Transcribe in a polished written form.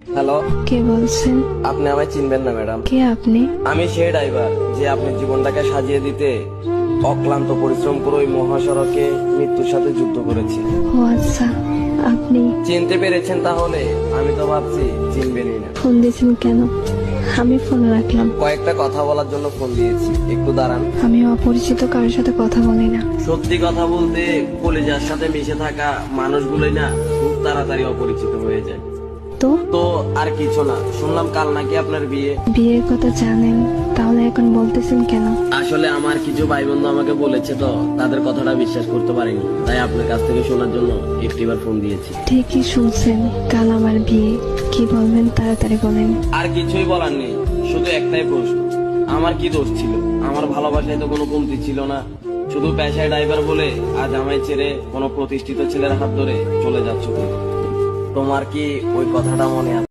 Hello, কে বলছেন? আপনি আমায় চিনবেন না ম্যাডাম। কে আপনি? আমি সেই ড্রাইভার যে আপনার জীবনটাকে সাজিয়ে দিতে অক্লান্ত পরিশ্রম করে ওই মহাসড়কে মৃত্যুর সাথে যুদ্ধ করেছি। ও আচ্ছা, আপনি চিনতে পেরেছেন তাহলে? আমি তো ভাবছি চিনবেনই না। ফোন দিয়েছেন কেন? আমি ফোন রাখলাম। কয়েকটা কথা বলার জন্য ফোন দিয়েছি, একটু দাঁড়ান। আমি অপরিচিত কারোর সাথে কথা বলি না। সত্যি কথা বলতে কলিজার সাথে মিশে থাকা মানুষগুলোই না খুব তাড়াতাড়ি অপরিচিত হয়ে যায়। তো তো আর কিছু না, শুনলাম কাল নাকি আপনার বিয়ে। বিয়ের কথা জানেন, তাহলে এখন বলতেছেন কেন? আসলে আমার কিছু ভাই বন্ধু আমাকে বলেছে তো, তাদের কথাটা বিশ্বাস করতে পারিনি, তাই আপনার কাছ থেকে শোনার জন্য একটিবার ফোন দিয়েছি। ঠিকই শুনছেন, কাল আমার বিয়ে। কি বলবেন তাড়াতাড়ি বলেন। আর কিছুই বলার নেই, শুধু একটাই প্রশ্ন, আমার কি দোষ ছিল? আমার ভালোবাসায় তো কোনো কমতি ছিল না, শুধু পেশায় ড্রাইভার বলে আজ আমায় ছেড়ে কোনো প্রতিষ্ঠিত ছেলের হাত ধরে চলে যাচ্ছ তুমি। তোমার কি ওই কথাটা মনে আছে?